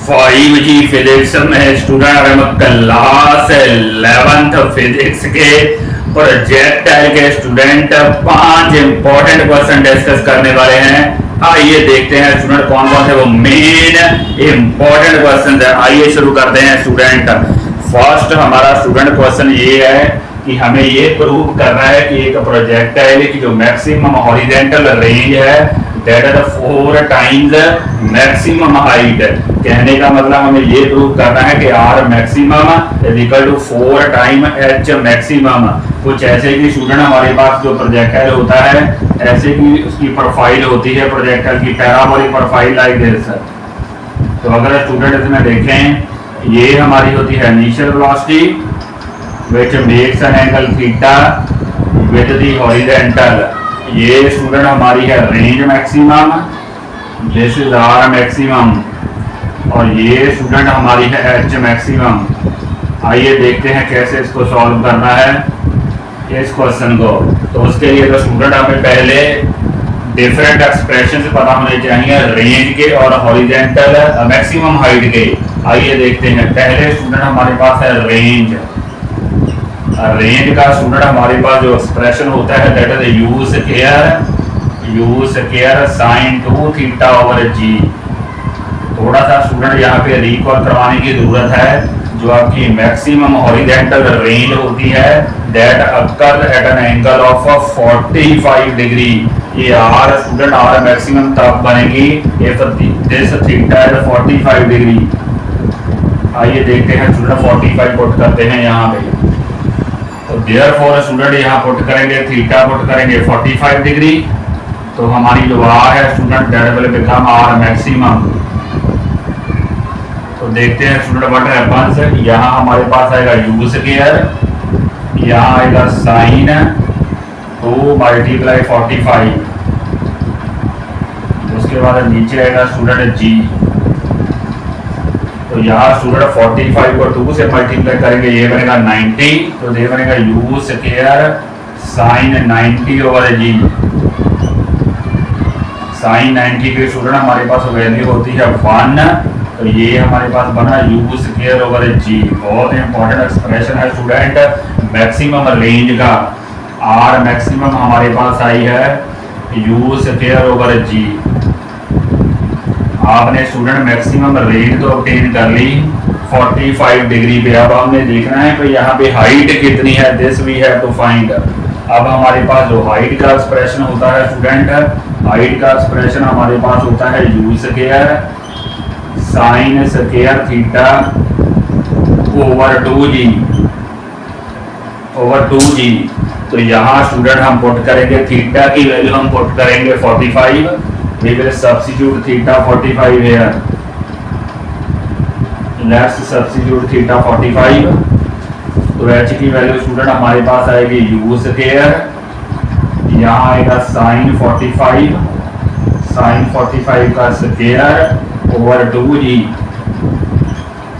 5G physics में student हम class 11th physics के प्रोजेक्टाइल के स्टूडेंट 5 इंपॉर्टेंट क्वेश्चन डिस्कस करने वाले हैं। आइए देखते हैं स्टूडेंट कौन कौन से वो मेन इंपॉर्टेंट क्वेश्चन है। आइए शुरू करते हैं स्टूडेंट। फर्स्ट हमारा स्टूडेंट क्वेश्चन ये है कि हमें ये प्रूव करना है कि एक प्रोजेक्टाइल की जो मैक्सिमम हॉरिजॉन्टल रेंज है that is 4 times maximum height. कहने का मतलब हमें ये प्रूव करना है कि R maximum is equal to 4 time H maximum. कुछ ऐसे की स्टूडेंट हमारे पास जो प्रोजेक्टाइल होता है ऐसे की उसकी प्रोफाइल होती है प्रोजेक्टाइल की पैराबोलिक प्रोफाइल लाइक दिस। तो अगर स्टूडेंट इसमें देखें ये हमारी होती है initial velocity which makes an angle theta with the horizontal। ये स्टूडेंट हमारी है range maximum, this is R maximum, और ये स्टूडेंट हमारी है एच मैक्सिमम। आइए देखते हैं कैसे इसको सॉल्व करना है इस क्वेश्चन को। तो उसके लिए तो स्टूडेंट हमें पहले डिफरेंट एक्सप्रेशन पता होने चाहिए रेंज के और हॉरिजॉन्टल मैक्सिमम हाइट के। आइए देखते हैं। पहले स्टूडेंट हमारे पास है रेंज। रेंज का स्टूडेंट हमारे पास जो एक्सप्रेशन होता है that is you square sine 2 theta over g. थोड़ा सा स्टूडेंट यहाँ पे रिकॉल करवाने की जरूरत है। जो आपकी मैक्सिमम हॉरिजॉन्टल रेंज होती है that occur at an angle of 45 degree. ये आर स्टूडेंट आर मैक्सिमम तब बनेगी if this theta is 45 degree. आइए देखते हैं स्टूडेंट 45 पुट करते हैं यहाँ पे। तो देयरफॉर स्टूडेंट यहाँ पुट करेंगे थीटा पुट करेंगे 45 डिग्री। तो हमारी जो आर है student that will become R maximum. तो देखते हैं स्टूडेंट व्हाट हैपेंस। यहाँ हमारे पास आएगा यू स्क्वायर, यहाँ आएगा साइन 2 मल्टीप्लाई 45, उसके बाद नीचे आएगा स्टूडेंट जी। तो यहाँ स्टूडेंट 45 को 2 से मल्टीप्लाई करेंगे ये बनेगा 90। तो ये बनेगा U square sine 90 over G. Sine 90 के स्टूडेंट हमारे पास वैल्यू होती है 1। तो ये हमारे पास बना यू स्क्वायर ओवर जी। बहुत इंपॉर्टेंट एक्सप्रेशन है स्टूडेंट मैक्सिमम रेंज का। आर मैक्सिमम हमारे पास आई है यू स्क्वायर ओवर जी। आपने स्टूडेंट मैक्सिमम रेंज तो ऑब्टेन कर ली 45 डिग्री पे। अब हमने देखना है कि यहाँ पे हाइट कितनी है, this we have to find. अब हमारे पास जो हाइट का एक्सप्रेशन होता है स्टूडेंट, हाइट का एक्सप्रेशन हमारे पास होता है you square sine square theta over 2g। तो यहाँ स्टूडेंट हम पुट करेंगे थीटा की वैल्यू हम पुट करेंगे 45। We will substitute theta 45 here. Let's substitute theta 45. तो h की वैल्यू स्टूडेंट हमारे पास आएगी u स्क्वायर, यहाँ आएगा साइन 45, साइन 45 का square over 2g।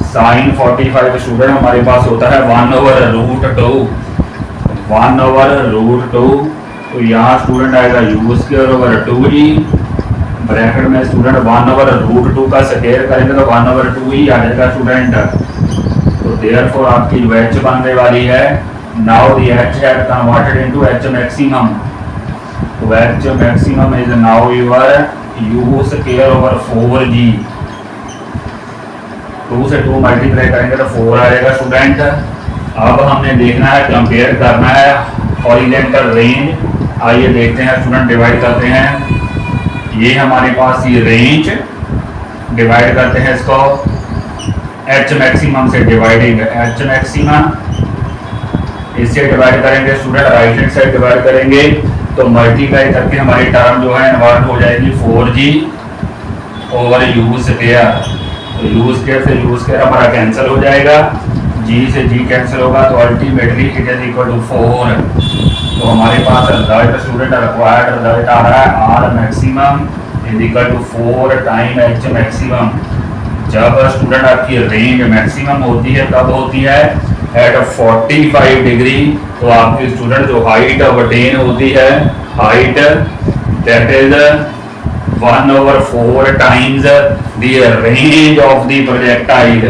Sign 45 student हमारे पास होता है 1/√2, 1/√2। तो यहाँ स्टूडेंट आएगा u square over 2g। Bracket में स्टूडेंट 1/√2 का स्क्वायर करेंगे तो 1/2 ही आ जाएगा स्टूडेंट। तो देयरफॉर आपकी जो h बनने वाली है now the h had converted into h maximum. तो h maximum is now your u square over 4g। 2 से 2 मल्टीप्लाई करेंगे तो 4 आएगा स्टूडेंट। अब हमने देखना है कंपेयर करना है हॉरिजॉन्टल रेंज। आइए देखते हैं स्टूडेंट डिवाइड करते हैं। ये हमारे पास ये रेंज डिवाइड करते हैं इसको एच मैक्सिमम से। डिवाइडिंग एच मैक्सिमम इससे डिवाइड करेंगे student right hand side divide करेंगे तो मल्टीप्लाई करके हमारी टर्म जो है इन्वर्ट हो जाएगी 4g ओवर यू स्क्वायर। तो यू स्क्वायर से यू स्क्वायर हमारा कैंसिल हो जाएगा, जी से जी कैंसिल होगा तो ultimately it is equal to 4। तो हमारे पास रिजल्ट स्टूडेंट रिक्वायर्ड रिजल्ट आ रहा है R maximum is equal to 4 time H maximum. जब स्टूडेंट आपकी रेंज मैक्सिमम होती है कब होती है एट 45 डिग्री। तो आपकी स्टूडेंट जो हाइट ऑब्टेन होती है height that is 1/4 times the range of the projectile.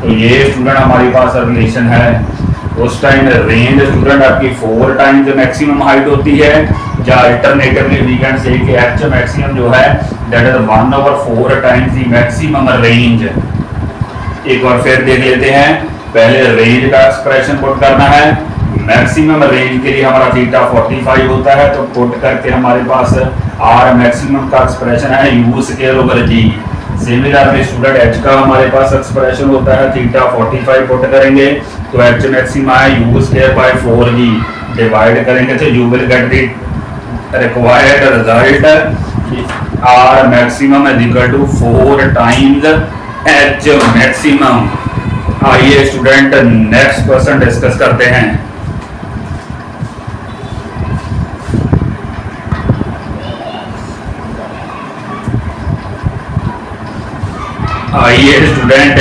तो ये स्टूडेंट हमारे पास रिलेशन है। उस टाइम रेंज स्टूडेंट आपकी 4 टाइम्स मैक्सिमम हाइट होती है, या अल्टरनेटिवली वी कैन से कि एच मैक्सिमम जो है that is 1/4 times the maximum range. एक बार फिर देख लेते हैं। पहले रेंज का एक्सप्रेशन पुट करना है। मैक्सिमम रेंज के लिए हमारा थीटा 45 होता है, तो पुट करके हमारे पास आर मैक्सिमम का एक्सप्रेशन है you square over G. Similarly student H का हमारे पास एक्सप्रेशन होता है थीटा 45 पुट करेंगे तो एच मैक्सिमम है you square by 4g, divide करेंगे तो you will get the required result R maximum is equal to 4 times H maximum. आइए स्टूडेंट नेक्स्ट क्वेश्चन डिस्कस करते हैं। आइए student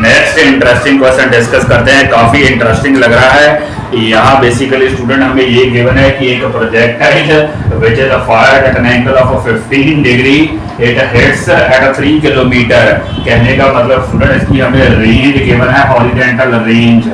next interesting question discuss करते हैं। काफी इंटरेस्टिंग लग रहा है। यहाँ बेसिकली स्टूडेंट हमें ये गिवन है कि एक projectile which is fired at an angle of 15 degree it hits at 3 kilometre. कहने का मतलब स्टूडेंट इसकी हमें रेंज गिवन है, हॉरिजॉन्टल रेंज।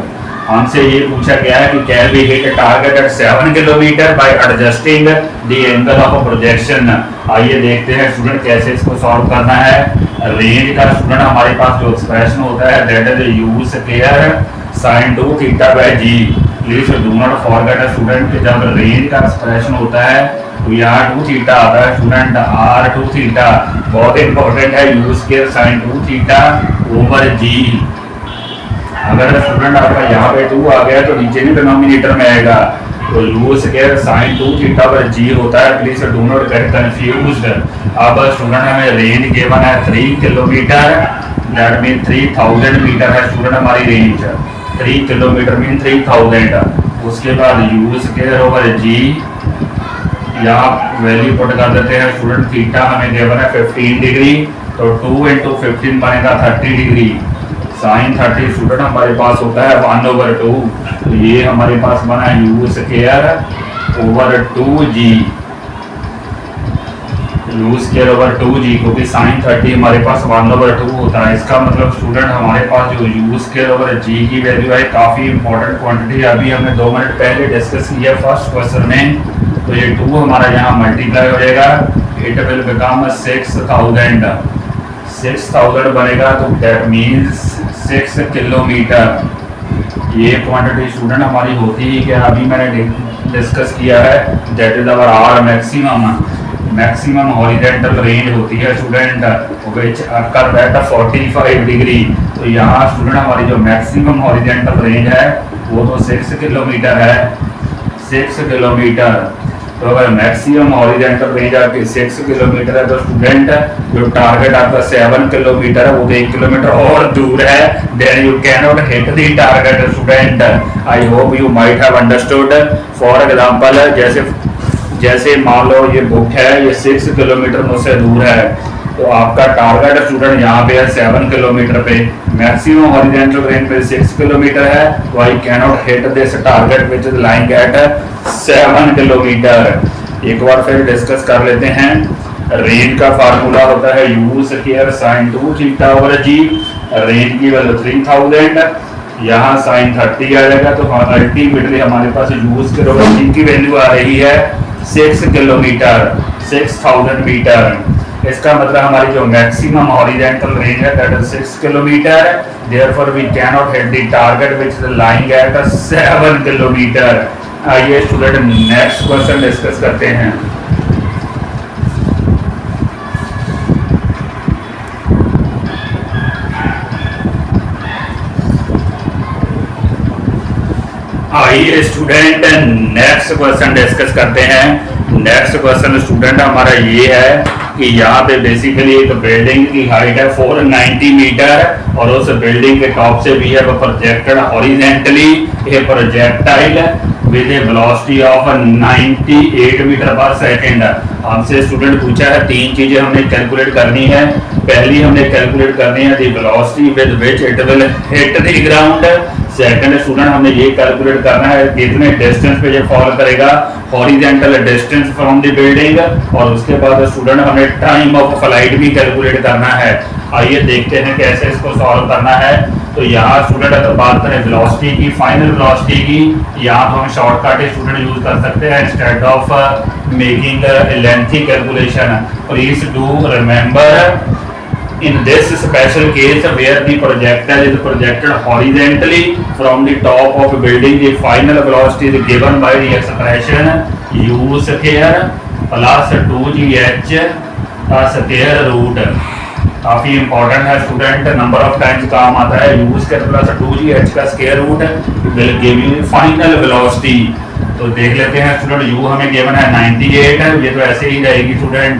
हमसे ये पूछा गया है कि can we hit target at 7 kilometre by adjusting the angle of projection. आइए देखते हैं स्टूडेंट कैसे इसको सॉल्व करना है। रेंज का स्टूडेंट हमारे पास जो एक्सप्रेशन होता है that is you square sin 2 theta by G. Please do not forget student कि जब रेंज का एक्सप्रेशन होता है तो यहाँ 2 थीटा आता है स्टूडेंट, आर 2 थीटा बहुत इंपॉर्टेंट है, you square sin 2 theta over g. अगर स्टूडेंट आपका यहाँ पे 2 आ गया तो नीचे भी डिनोमिनेटर में आएगा, तो you square sin 2 theta by g होता है। Please do not get confused. अब स्टूडेंट हमें रेंज गिवन है 3 किलोमीटर, दैट मीन 3000 मीटर है स्टूडेंट हमारी रेंज। 3 किलोमीटर मीन 3000। उसके बाद यू स्क्वायर ओवर जी, यहाँ वैल्यू पुट कर देते हैं स्टूडेंट। थीटा हमें गिवन है 15 डिग्री, तो 2 × 15 बनेगा 30 डिग्री। साइन 30 स्टूडेंट हमारे पास होता है 1/2, तो ये हमारे पास बना you square over 2g, you square over 2g, क्योंकि साइन 30 हमारे पास 1/2 होता है। इसका मतलब स्टूडेंट हमारे पास जो यू स्क्वायर ओवर g की वैल्यू है काफ़ी इंपॉर्टेंट क्वांटिटी है। अभी हमने 2 मिनट पहले डिस्कस किया फर्स्ट क्वेश्चन में, तो ये 2 हमारा यहाँ मल्टीप्लाई हो जाएगा, इट विल बिकम 6000 बनेगा, तो दैट मीन्स 6 किलोमीटर। ये क्वांटिटी स्टूडेंट हमारी होती है क्या अभी मैंने डिस्कस किया है, that is our R maximum horizontal range होती है student which occur at 45 degree. तो यहाँ स्टूडेंट हमारी जो मैक्सिमम हॉरिजॉन्टल रेंज है वो तो 6 किलोमीटर है, 6 किलोमीटर। तो अगर मैक्सिमम हॉरिजॉन्टल रेंज आपकी 6 किलोमीटर है तो स्टूडेंट जो टारगेट आपका 7 किलोमीटर है वो तो 1 किलोमीटर और दूर है, then you can not hit the target student. I hope you might have understood. For example जैसे मान लो ये बुक है, ये 6 किलोमीटर मुझसे दूर है, तो आपका टारगेट स्टूडेंट यहाँ पे है 7 किलोमीटर पे, मैक्सिमम हॉरिजॉन्टल रेंज पे 6 किलोमीटर है, तो I can not hit this target which is lying at 7 kilometre. एक बार फिर डिस्कस कर लेते हैं। रेंज का फार्मूला होता है you square sin 2 theta over G. Range की वैल्यू 3000, यहाँ sin 30 आ जाएगा, तो अल्टीमेटली हमारे पास यू स्क्वायर ओवर जी की वैल्यू आ रही है 6 किलोमीटर, 6000 मीटर। इसका मतलब हमारी जो मैक्सिमम हॉरिजॉन्टल रेंज है that is 6 kilometre, therefore we can not hit the target which is lying at 7 kilometre. आइए स्टूडेंट नेक्स्ट क्वेश्चन डिस्कस करते हैं। आइए स्टूडेंट नेक्स्ट क्वेश्चन डिस्कस करते हैं। नेक्स्ट क्वेश्चन स्टूडेंट हमारा ये है कि यहाँ पे बेसिकली एक बिल्डिंग की हाइट है 490 मीटर और उस बिल्डिंग के टॉप से भी है projected horizontally a projectile with a velocity of 98 metre per second. हमसे स्टूडेंट पूछा है 3 चीजें हमने कैलकुलेट करनी है। पहली हमने कैलकुलेट करनी है the velocity with which it will hit the ground. Second student हमने ये कैलकुलेट करना है कितने डिस्टेंस पे ये फॉल करेगा, horizontal distance from the building, और उसके बाद स्टूडेंट हमें टाइम ऑफ फ्लाइट भी कैलकुलेट करना है। आइए देखते हैं कैसे इसको सॉल्व करना है। तो यहाँ स्टूडेंट अगर बात करें वेलोसिटी की, फाइनल वेलोसिटी की, यहाँ तो हम शॉर्टकट स्टूडेंट यूज कर सकते हैं instead of making lengthy calculation. Please do remember in this special case where the projectile is projected horizontally from the top of a building, the final velocity is given by the expression u square plus 2gh square root। काफी important है student, number of times काम आता है। u square plus 2gh का square root will give you final velocity. तो देख लेते हैं स्टूडेंट, u हमें गिवन है 98, ये तो ऐसे ही रहेगी स्टूडेंट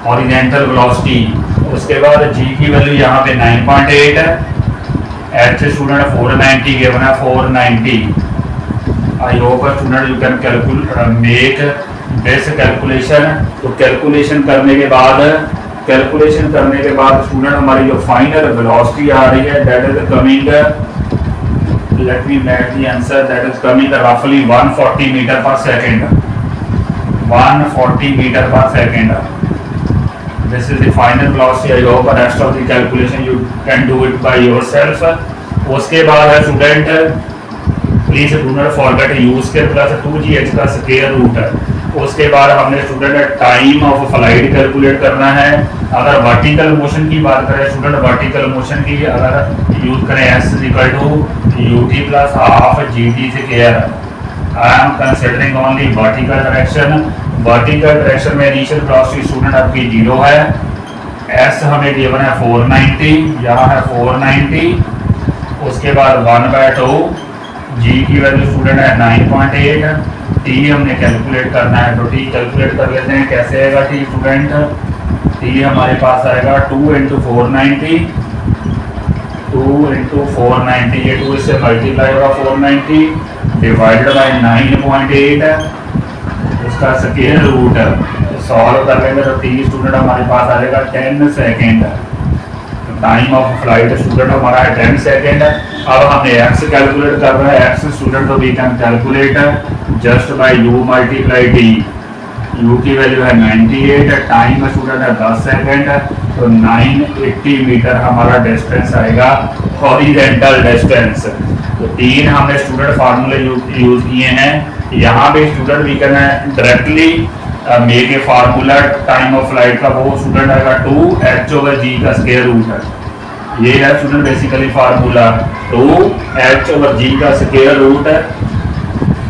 हॉरिजॉन्टल वेलोसिटी। उसके बाद g की वैल्यू यहाँ पे 9.8 है, h स्टूडेंट 490 गिवन है 490। आई hope student you can make this calculation. तो कैलकुलेशन करने के बाद स्टूडेंट हमारी जो फाइनल वेलोसिटी आ रही है that is coming, let me make the answer, that is coming रफली 140 metre per second, 140 metre per second. This is the final velocity. I hope the rest of the calculation you can do it by yourself. उसके बाद है student, please do not forget u square plus 2gh का square root है। उसके बाद हमने student time of flight calculate करना है। अगर वर्टिकल मोशन की बात करें स्टूडेंट, वर्टिकल मोशन की अगर यूज करें s equal to ut plus half gt square. I am considering only vertical direction. Vertical direction में इनिशियल वेलोसिटी स्टूडेंट आपकी 0 है, s हमें गिवन है 490, यहाँ है 490। उसके बाद 1/2, g की वैल्यू स्टूडेंट है 9.8, t हमने कैलकुलेट करना है। तो t कैलकुलेट कर लेते हैं, कैसे आएगा t स्टूडेंट, t हमारे पास आएगा 2 × 490, 2 × 490, ये 2 इससे मल्टीप्लाई होगा 490 डिवाइडेड बाई 9.8 उसका स्क्वायर रूट। तो सॉल्व कर लेंगे तो t स्टूडेंट हमारे पास आ जाएगा 10 second. Time of flight student हमारा है 10 सेकेंड। अब हमने x कैलकुलेट कर रहा है, x स्टूडेंट तो we can calculate just by u multiply t। u की वैल्यू है 98, टाइम स्टूडेंट है 10 सेकेंड, तो 980 मीटर हमारा डिस्टेंस आएगा हॉरिजॉन्टल डिस्टेंस। तो 3 हमने स्टूडेंट फार्मूले यूज किए हैं। यहाँ पे student we can directly make a formula time of flight का, वो स्टूडेंट आएगा 2h/g का स्क्वायर रूट है। ये है स्टूडेंट बेसिकली फार्मूला 2h/g का स्क्वायर रूट है।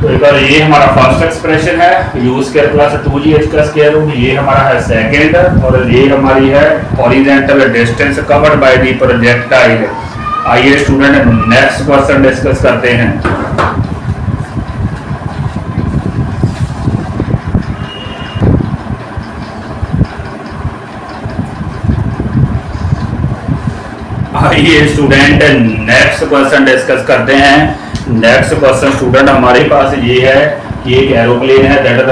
तो एक बार ये हमारा फर्स्ट एक्सप्रेशन है, u स्क्वायर प्लस 2gh का स्क्वायर रूट, ये हमारा है सेकेंड, और ये हमारी है horizontal distance covered by the projectile. आइए स्टूडेंट नेक्स्ट क्वेश्चन डिस्कस करते हैं। आइए स्टूडेंट नेक्स्ट क्वेश्चन डिस्कस करते हैं। नेक्स्ट क्वेश्चन स्टूडेंट हमारे पास ये है कि एक एरोप्लेन है that is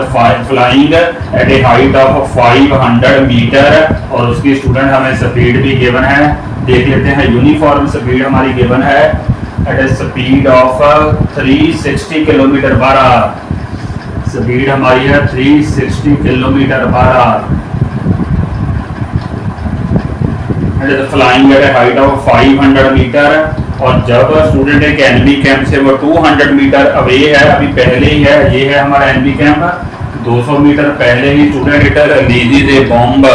flying at a height of 500 metre, और उसकी स्टूडेंट हमें स्पीड भी गिवन है। देख लेते हैं, यूनिफॉर्म स्पीड हमारी गिवन है at a speed of 360 kilometre per hour. Speed हमारी है 360 kilometre per hour. Flying at a height of 500 metre, और जब स्टूडेंट एक एनबी कैंप से वो 200 मीटर अवे है, अभी पहले ही है, ये है हमारा एनबी कैंप, 200 मीटर पहले ही student it release a bomb.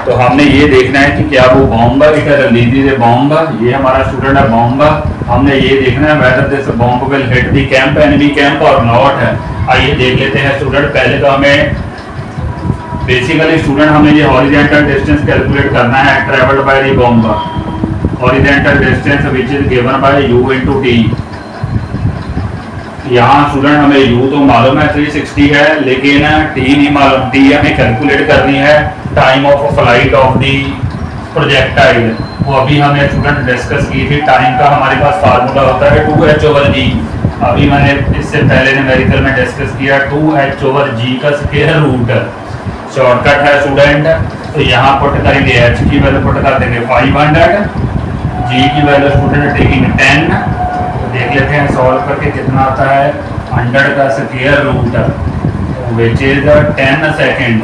तो हमने ये देखना है कि क्या वो bomb it release a bomb, ये हमारा स्टूडेंट है बॉम्ब। हमने ये देखना है whether this bomb will hit the camp, N B camp और नॉट है। आइए देख लेते हैं स्टूडेंट, पहले तो हमें बेसिकली स्टूडेंट हमें ये हॉरिजॉन्टल डिस्टेंस कैलकुलेट करना है travelled by the bomb. Horizontal distance which is given by u × t। यहाँ स्टूडेंट हमें u तो मालूम है 360 है, लेकिन t नहीं मालूम। t हमें कैलकुलेट करनी है time of flight of the projectile. वो अभी हमने स्टूडेंट डिस्कस की थी। टाइम का हमारे पास फार्मूला होता है 2h/g। अभी मैंने इससे पहले न्यूमेरिकल में डिस्कस किया 2h/g का स्क्वायर रूट। शॉर्टकट है स्टूडेंट, तो यहाँ पुट करेंगे h की वैल्यू पुट कर देंगे 500, g की वैल्यू स्टूडेंट टेकिंग 10, देख लेते हैं सॉल्व करके कितना आता है। 100 का square root which is 10 second.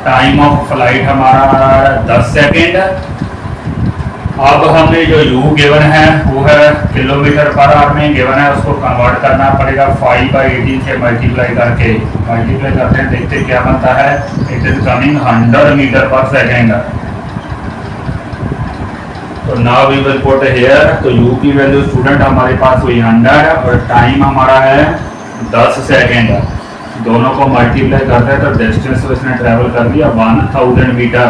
Time of flight हमारा 10 सेकेंड। अब हमें जो u गिवन है वो है किलोमीटर पर आवर में गिवन है, उसको कन्वर्ट करना पड़ेगा 5/18 से मल्टीप्लाई करते हैं, देखते क्या बनता है। It is coming 100 metre per second. तो now we will put here, तो u की वैल्यू स्टूडेंट हमारे पास हुई 100 और टाइम हमारा है 10 सेकेंड। दोनों को मल्टीप्लाई करते हैं तो डिस्टेंस तो इसने ट्रेवल कर लिया 1000 मीटर।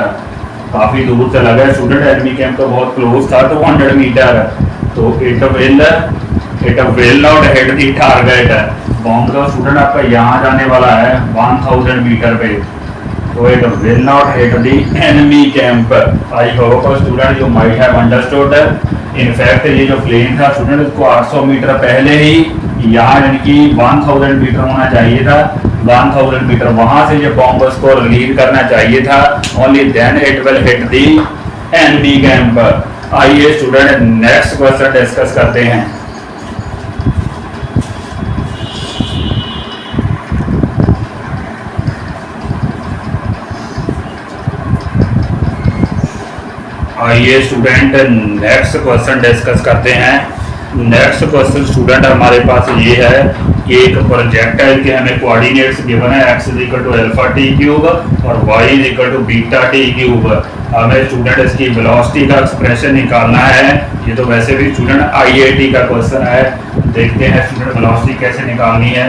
काफ़ी दूर से लगा है स्टूडेंट, एनिमी कैंप तो बहुत क्लोज था 200 मीटर। तो it will not hit the target. Bomb तो स्टूडेंट आपका यहाँ जाने वाला है 1000 मीटर पे, तो it will not hit the enemy camp. I hope student you might have understood. In fact ये जो प्लेन था स्टूडेंट, इसको 800 मीटर पहले ही यहाँ यानी कि 1000 मीटर होना चाहिए था। 1000 मीटर वहां से जो बॉम्ब को रिलीज करना चाहिए था। Only then it will hit the enemy camp. आइए स्टूडेंट नेक्स्ट क्वेश्चन डिस्कस करते हैं। आइए स्टूडेंट नेक्स्ट क्वेश्चन डिस्कस करते हैं। नेक्स्ट क्वेश्चन स्टूडेंट हमारे पास ये है कि एक प्रोजेक्टाइल के हमें कोऑर्डिनेट्स गिवन है x = अल्फा टी क्यूब और y = बीटा टी क्यूब। हमें स्टूडेंट इसकी वेलोसिटी का एक्सप्रेशन निकालना है। ये तो वैसे भी स्टूडेंट IIT का क्वेश्चन है। देखते हैं स्टूडेंट वेलोसिटी कैसे निकालनी है।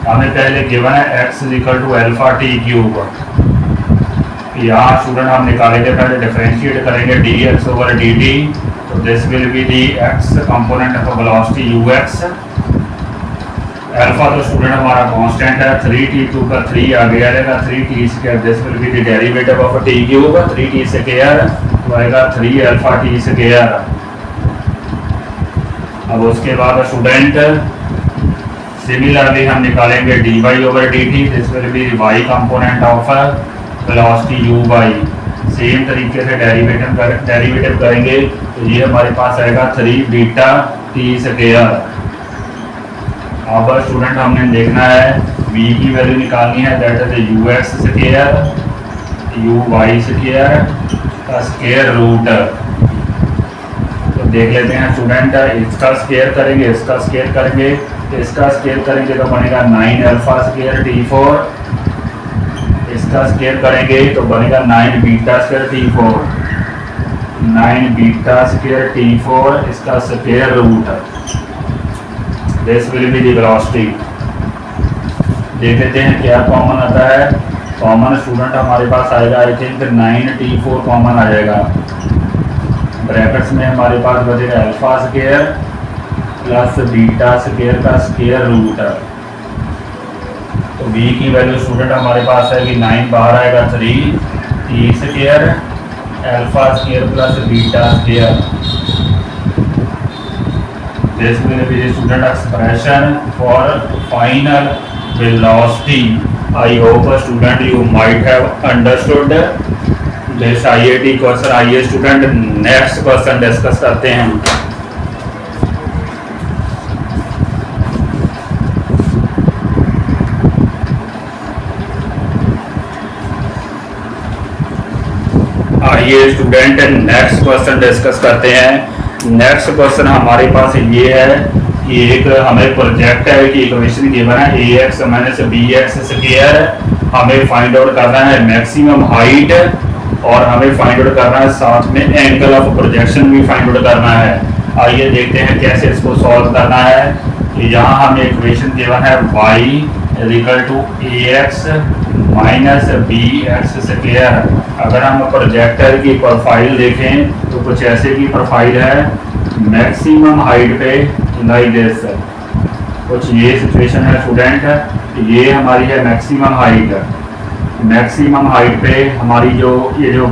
हमें पहले गिवन है x = अल्फा टी क्यूब। यहाँ स्टूडेंट हम निकालेंगे, पहले डिफरेंशिएट करेंगे dx/dt। तो this will be the x component of velocity ux। Alpha तो स्टूडेंट हमारा कांस्टेंट है, 3t2 का 3 आ गया रहेगा 3t²। This will be the derivative of t cube 3t² तो आएगा 3 अल्फा t²। अब उसके बाद स्टूडेंट सिमिलरली हम निकालेंगे dy/dt। This will B y component of velocity uy। Same तरीके से डेरिवेटिव करेंगे तो ये हमारे पास आएगा 3 बीटा t²। अब स्टूडेंट हमने देखना है v की वैल्यू निकालनी है, दैट इज ux² uy² का स्क्वायर रूट। तो देख लेते हैं स्टूडेंट, इसका स्क्वायर करेंगे, इसका स्क्वायर करेंगे, इसका स्क्वायर करेंगे तो बनेगा 9 अल्फा² t4। इसका स्क्वायर करेंगे तो बनेगा 9 बीटा² t4। 9 बीटा² t4 इसका square root. This will be the velocity. देख लेते हैं क्या कॉमन आता है। कॉमन स्टूडेंट हमारे पास आएगा, आई थिंक 9t4 कॉमन आ जाएगा। ब्रैकेट्स में हमारे पास बचेगा अल्फा² प्लस बीटा² का स्क्वायर रूट। तो v की वैल्यू स्टूडेंट हमारे पास है कि 9 बाहर आएगा 3t² alpha plus beta. This will be the student expression for final velocity. I hope student you might have understood this IIT question. आइए स्टूडेंट नेक्स्ट क्वेश्चन डिस्कस करते हैं। आइए स्टूडेंट नेक्स्ट क्वेश्चन डिस्कस करते हैं। Next question हमारे पास ये है कि एक हमें प्रोजेक्ट है कि इक्वेशन गिवन है ax - bx²। हमें फाइंड आउट करना है मैक्सिमम हाइट और हमें फाइंड आउट करना है साथ में एंगल ऑफ प्रोजेक्शन भी फाइंड आउट करना है। आइए देखते हैं कैसे इसको सॉल्व करना है। यहाँ हमें इक्वेशन गिवन है y = ax - bx²। अगर हम प्रोजेक्टर की प्रोफाइल देखें तो कुछ ऐसे की प्रोफाइल है, मैक्सिमम हाइट पे लाइक दिस। कुछ ये सिचुएशन है स्टूडेंट, ये हमारी है मैक्सिमम हाइट। मैक्सिमम हाइट पे हमारी जो ये जो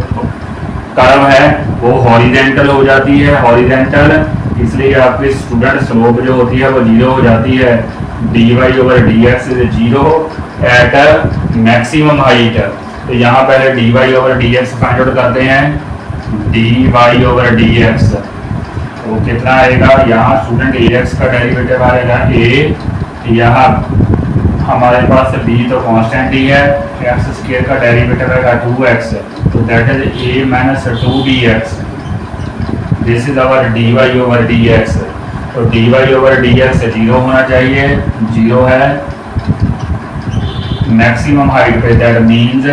कर्व है वो हॉरिजेंटल हो जाती है। हॉरिजेंटल इसलिए आपकी स्टूडेंट स्लोप जो होती है वो 0 हो जाती है। dy/dx is 0 eight maximum height. तो यहाँ पहले dy/dx फाइंड आउट करते हैं। dy/dx तो कितना आएगा, यहाँ स्टूडेंट ए एक्स का डेरिवेटिव आएगा ए, यहाँ हमारे पास बी तो कांस्टेंट ही है, एक्स स्क्वायर का डेरिवेटिव आएगा 2x, तो that is a minus 2bx, this is our dy over dx। तो dy ओवर dx 0 होना चाहिए, 0 है। मैक्सिमम हाइट पे that means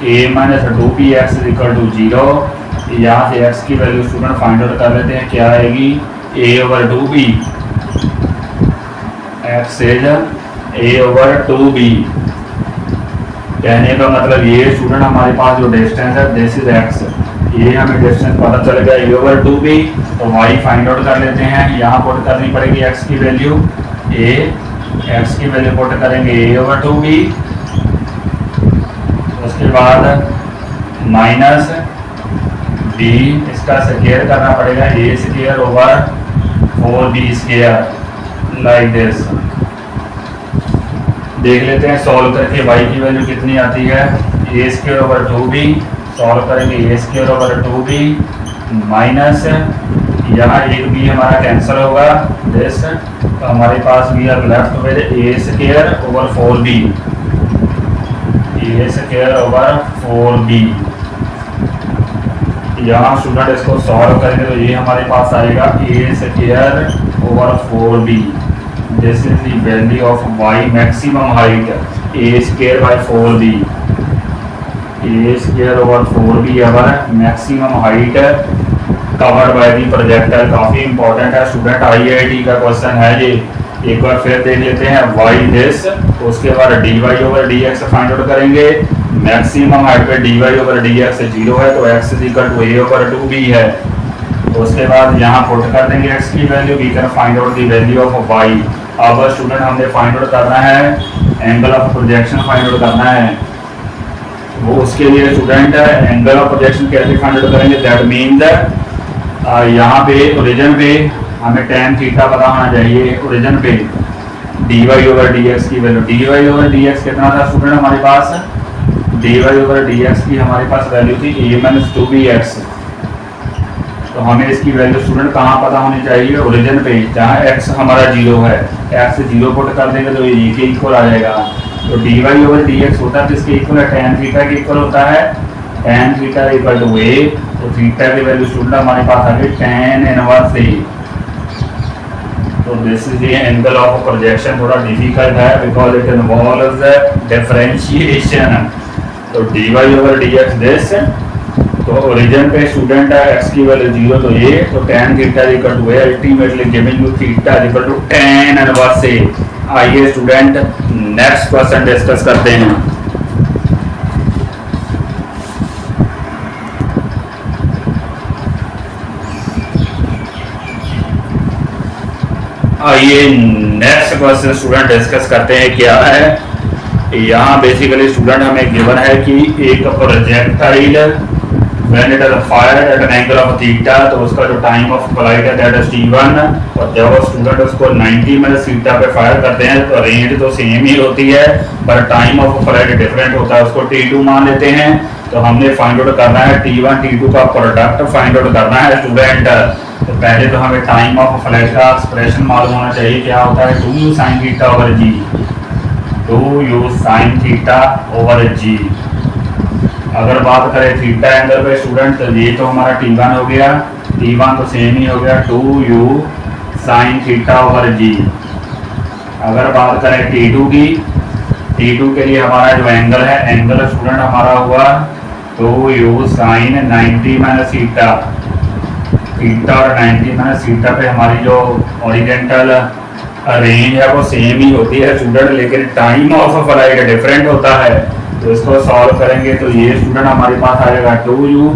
a minus 2bx is equal to 0। यहाँ से x की वैल्यू स्टूडेंट फाइंड आउट कर लेते हैं, क्या आएगी, a over 2b, x is a over 2b। कहने का मतलब ये स्टूडेंट हमारे पास जो डिस्टेंस है दिस इज x, ये हमें डिस्टेंस पता चल गया a ओवर 2b, तो y फाइंड आउट कर लेते हैं। यहाँ पुट करनी पड़ेगी x की वैल्यू a, x की वैल्यू पुट करेंगे a ओवर 2b, उसके बाद माइनस b, इसका स्क्वायर करना पड़ेगा a square over 4b square, like this. देख लेते हैं सॉल्व करके y की वैल्यू कितनी आती है, a square over 2b, solve करेंगे a square over 2b minus, यहाँ एक b हमारा कैंसिल होगा दिस, तो हमारे पास we are left with a square over 4b, a square over 4b। यहाँ स्टूडेंट इसको सॉल्व करेंगे तो ये हमारे पास आएगा a square over 4b, this is the value of y maximum height, a square by 4b, a square over 4b our maximum height covered by the projector. काफी important है student, IIT का question है ये। एक बार फिर देख लेते हैं y दिस, उसके बाद dy over dx find out करेंगे। मैक्सिमम हाइट पे dy ओवर dx 0 है, तो x is equal to a over 2b है। उसके बाद यहाँ पुट कर देंगे x की वैल्यू, we can find out the value of y। अब स्टूडेंट हमने फाइंड आउट करना है angle of projection, find out करना है वो। उसके लिए स्टूडेंट एंगल ऑफ प्रोजेक्शन कैसे फाइंड आउट करेंगे, दैट मीन्स यहाँ पे ओरिजिन पे हमें tan थीटा पता होना चाहिए, ओरिजिन पे dy ओवर dx की वैल्यू, dy ओवर dx कितना था स्टूडेंट हमारे पास, dy ओवर dx की हमारे पास वैल्यू थी a माइनस 2bx। तो हमें इसकी वैल्यू स्टूडेंट कहाँ पता होनी चाहिए, ओरिजिन पे, जहाँ x हमारा 0 है, x 0 पुट कर देंगे तो ये के इक्वल आ जाएगा। तो dy ओवर dx होता है किसके इक्वल है, tan थीटा के इक्वल होता है, tan theta equal to a, तो थीटा की वैल्यू स्टूडेंट हमारे पास आ गई tan इनवर्स a। तो this is the angle of projection, थोड़ा डिफिकल्ट है बिकॉज इट इन्वॉल्व्स डिफरेंशिएशन। तो dy ओवर dx दिस, तो ओरिजिन पे स्टूडेंट है x की वैल्यू 0 तो a, तो tan theta equal to a, ultimately giving you theta equal to tan inverse a। आइए स्टूडेंट नेक्स्ट क्वेश्चन डिस्कस करते हैं। आइए नेक्स्ट क्वेश्चन स्टूडेंट डिस्कस करते हैं, क्या है। यहाँ बेसिकली स्टूडेंट हमें गिवन है कि एक projectile when it is fired at an angle of theta, तो उसका जो टाइम ऑफ फ्लाइट है दैट इज t1, और जब स्टूडेंट उसको 90 माइनस थीटा पे फायर करते हैं तो रेंज तो सेम ही होती है पर टाइम ऑफ फ्लाइट डिफरेंट होता है, उसको t2 मान लेते हैं। तो हमने फाइंड आउट करना है t1 t2 का प्रोडक्ट फाइंड आउट करना है स्टूडेंट। तो पहले तो हमें टाइम ऑफ फ्लाइट का एक्सप्रेशन मालूम होना चाहिए, क्या होता है 2u sin theta over g, 2u sin theta over g। अगर बात करें थीटा एंगल पे स्टूडेंट, तो ये तो हमारा t1 हो गया, t1 तो सेम ही हो गया 2u sin theta over g। अगर बात करें t2 की, t2 के लिए हमारा जो एंगल है, एंगल स्टूडेंट हमारा हुआ 2u sin 90 minus theta, theta और 90 माइनस थीटा पे हमारी जो ओरिजेंटल रेंज है वो सेम ही होती है स्टूडेंट, लेकिन टाइम ऑफ फ्लाइट डिफरेंट होता है। तो इसको सॉल्व करेंगे तो ये स्टूडेंट हमारे पास आएगा 2u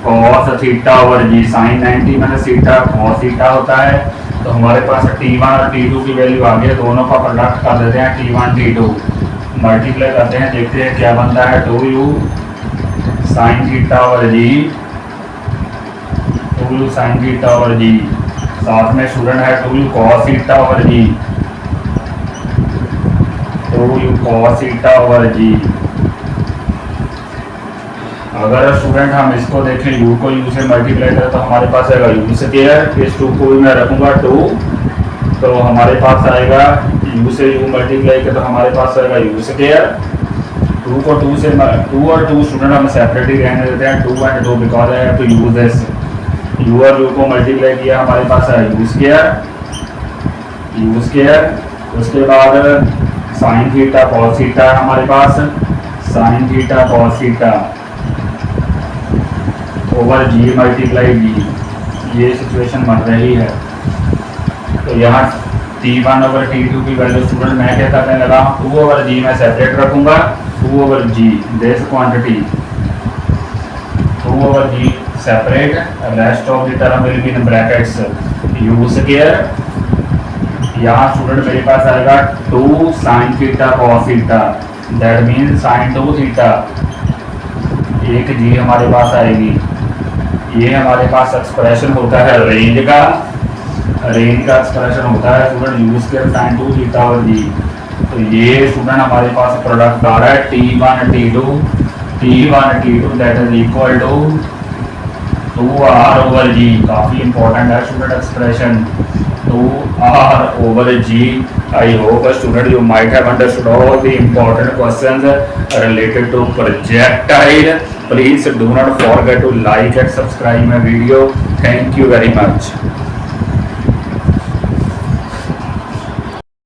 cos theta over g, sin 90 minus theta cos theta होता है। तो हमारे पास t1 और t2 की वैल्यू आ गई, दोनों का प्रोडक्ट कर देते हैं t1 t2, मल्टीप्लाई करते हैं, देखते हैं क्या बनता है 2u sin theta over g, 2u sin theta over g, साथ में स्टूडेंट है 2u cos theta over g, 2u cos theta over g। अगर स्टूडेंट हम इसको देखें u को u से मल्टीप्लाई करें तो हमारे पास आएगा u स्क्वायर, इस 2 को भी मैं रखूँगा 2, तो हमारे पास आएगा u से u मल्टीप्लाई करें तो हमारे पास आएगा u स्क्वायर। 2 को 2 से 2 और 2 स्टूडेंट हम सेपरेट ही रहने देते हैं, 2 एंड 2 बिकॉज है तो यूज दिस, u और u को मल्टीप्लाई किया हमारे पास आएगा u स्क्वायर। उसके बाद साइन थीटा कॉस थीटा है हमारे पास, sine theta cos theta over g multiply g, ये सिचुएशन बन रही है। तो यहाँ T1 ओवर T2 की वैल्यू स्टूडेंट मैं क्या करने लगा, 2 ओवर जी मैं सेपरेट रखूँगा, 2 over G this quantity 2 over G separate, rest of the term will be in brackets u square. यहाँ स्टूडेंट मेरे पास आएगा 2 sine theta cos theta, that mean sine 2 theta, एक जी हमारे पास आएगी। ये हमारे पास एक्सप्रेशन होता है रेंज का, रेंज का एक्सप्रेशन होता है student u square sine 2 theta और जी। तो ये स्टूडेंट हमारे पास प्रोडक्ट आ रहा है T1 T2 that is equal to 2r over g, काफ़ी इंपॉर्टेंट है student expression 2r over g. I hope student you might have understood all the important questions related to projectile. Please do not forget to like and subscribe my video. Thank you very much.